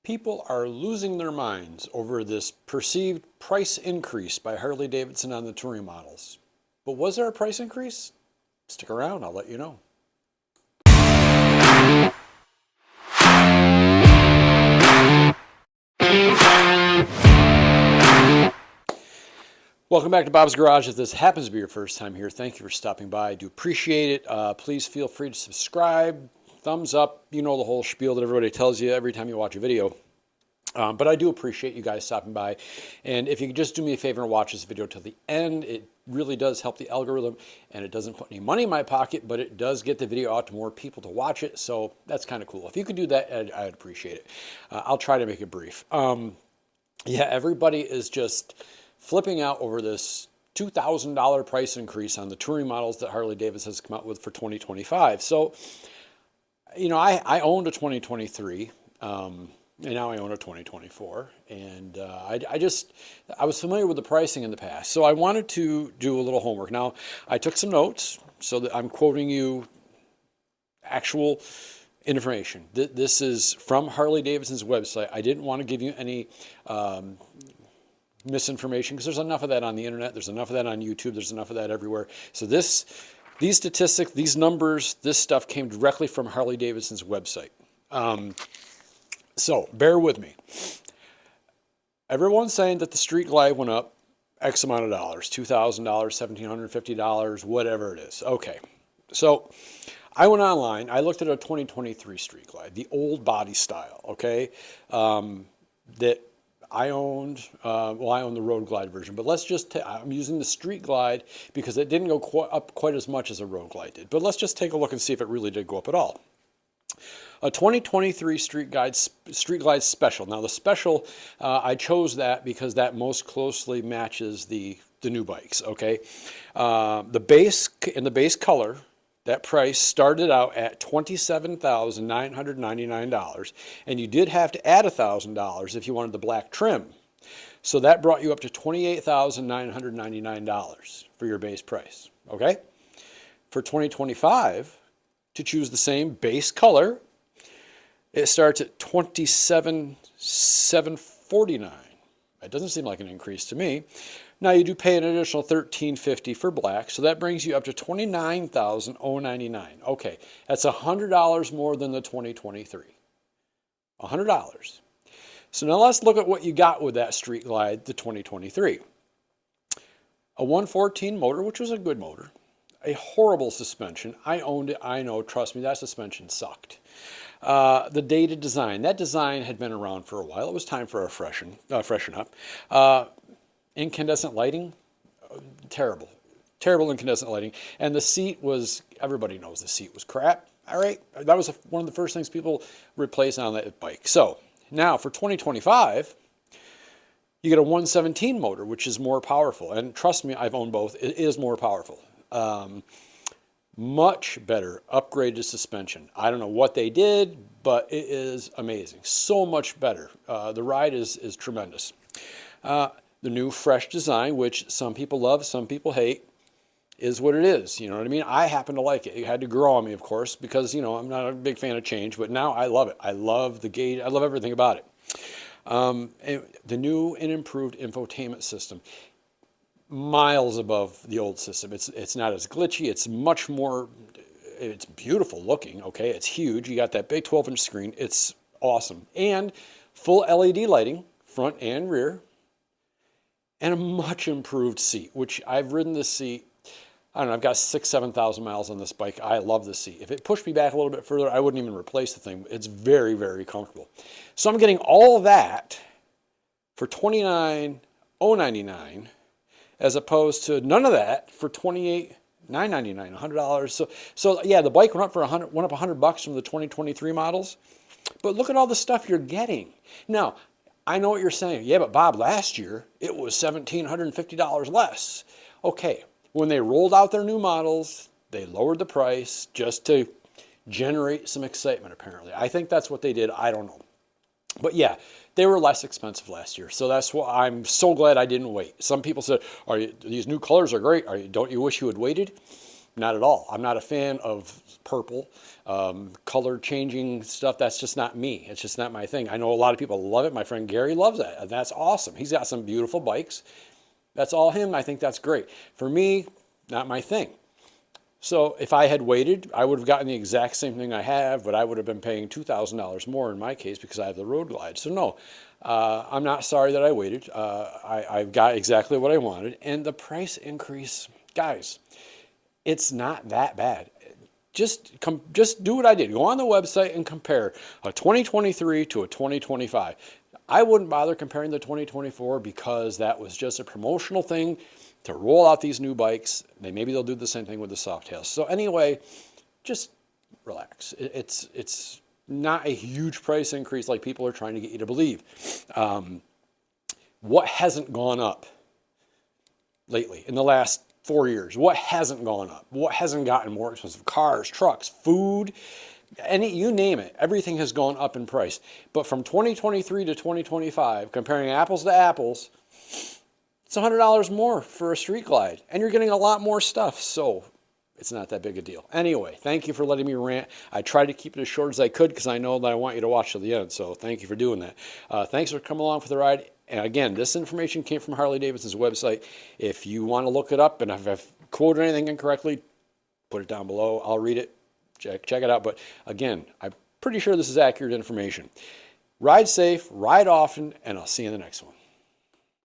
People are losing their minds over this perceived price increase by Harley-Davidson on the touring models. But was there a price increase? Stick around, I'll let you know. Welcome back to Bob's Garage. If this happens to be your first time here, thank you for stopping by. I do appreciate it. Please feel free to subscribe, thumbs up, you know the whole spiel that everybody tells you every time you watch a video. But I do appreciate you guys stopping by. And if you could just do me a favor and watch this video till the end, it really does help the algorithm, and it doesn't put any money in my pocket, but it does get the video out to more people to watch it. So that's kind of cool. If you could do that, I'd appreciate it. I'll try to make it brief. Yeah, everybody is just flipping out over this $2,000 price increase on the touring models that Harley-Davidson has come out with for 2025. So, you know, I owned a 2023, and now I own a 2024. And I was familiar with the pricing in the past. So I wanted to do a little homework. Now, I took some notes so that I'm quoting you actual information. This is from Harley-Davidson's website. I didn't want to give you any misinformation because there's enough of that on the internet. There's enough of that on YouTube. There's enough of that everywhere. So these statistics, these numbers, this stuff came directly from Harley-Davidson's website. So bear with me. Everyone's saying that the Street Glide went up X amount of dollars, $2,000, $1,750, whatever it is. Okay. So I went online. I looked at a 2023 Street Glide, the old body style, okay, that I owned. Well, I own the Road Glide version, but let's just, I'm using the Street Glide because it didn't go up quite as much as a Road Glide did. But let's just take a look and see if it really did go up at all. A 2023 Street Glide Special. Now the Special, I chose that because that most closely matches the new bikes, okay? The base color, that price started out at $27,999, and you did have to add $1,000 if you wanted the black trim. So that brought you up to $28,999 for your base price, okay? For 2025, to choose the same base color, it starts at $27,749. That doesn't seem like an increase to me. Now you do pay an additional $13.50 for black, so that brings you up to $29,099. Okay, that's $100 more than the 2023. $100. So now let's look at what you got with that Street Glide, the 2023. A 114 motor, which was a good motor. A horrible suspension. I owned it, I know, trust me, that suspension sucked. The dated design. That design had been around for a while. It was time for a freshen up. Incandescent lighting, terrible. Terrible incandescent lighting. And the seat was, everybody knows the seat was crap. All right, that was one of the first things people replaced on that bike. So now for 2025, you get a 117 motor, which is more powerful. And trust me, I've owned both. It is more powerful. Much better upgraded suspension. I don't know what they did, but it is amazing. So much better. The ride is tremendous. The new fresh design, which some people love, some people hate, is what it is. You know what I mean? I happen to like it. It had to grow on me, of course, because, you know, I'm not a big fan of change, but now I love it. I love the gauge. I love everything about it. The new and improved infotainment system, miles above the old system. It's not as glitchy. It's much more, it's beautiful looking, okay? It's huge. You got that big 12-inch screen. It's awesome. And full LED lighting, front and rear. And a much improved seat, which I've ridden this seat, I don't know, I've got 6,000, 7,000 miles on this bike. I love this seat. If it pushed me back a little bit further, I wouldn't even replace the thing. It's very, very comfortable. So I'm getting all of that for $29,099 as opposed to none of that for $28,999, $100. So yeah, the bike went up $100 from the 2023 models. But look at all the stuff you're getting. Now, I know what you're saying. Yeah, but Bob, last year it was $1,750 less. Okay, when they rolled out their new models, they lowered the price just to generate some excitement, apparently. I think that's what they did. I don't know. But yeah, they were less expensive last year. So that's why I'm so glad I didn't wait. Some people said, these new colors are great. Don't you wish you had waited? not at all. I'm not a fan of purple, color changing stuff. That's just not me. It's just not my thing. I know a lot of people love it. My friend Gary loves it. And that's awesome. He's got some beautiful bikes. That's all him. I think that's great. For me, not my thing. So if I had waited, I would have gotten the exact same thing I have, but I would have been paying $2,000 more in my case because I have the Road Glide. So no, I'm not sorry that I waited. I got exactly what I wanted. And the price increase, guys, it's not that bad. Just do what I did. Go on the website and compare a 2023 to a 2025. I wouldn't bother comparing the 2024 because that was just a promotional thing to roll out these new bikes. Maybe they'll do the same thing with the Softails. So anyway, just relax. It's not a huge price increase like people are trying to get you to believe. What hasn't gone up lately in the last 4 years? What hasn't gone up? What hasn't gotten more expensive? Cars, trucks, food, you name it. Everything has gone up in price. But from 2023 to 2025, comparing apples to apples, it's $100 more for a Street Glide, and you're getting a lot more stuff, so it's not that big a deal. Anyway, thank you for letting me rant. I tried to keep it as short as I could because I know that I want you to watch till the end, so thank you for doing that. Thanks for coming along for the ride. And again, this information came from Harley-Davidson's website. If you want to look it up, and if I've quoted anything incorrectly, put it down below. I'll read it. Check it out. But again, I'm pretty sure this is accurate information. Ride safe, ride often, and I'll see you in the next one.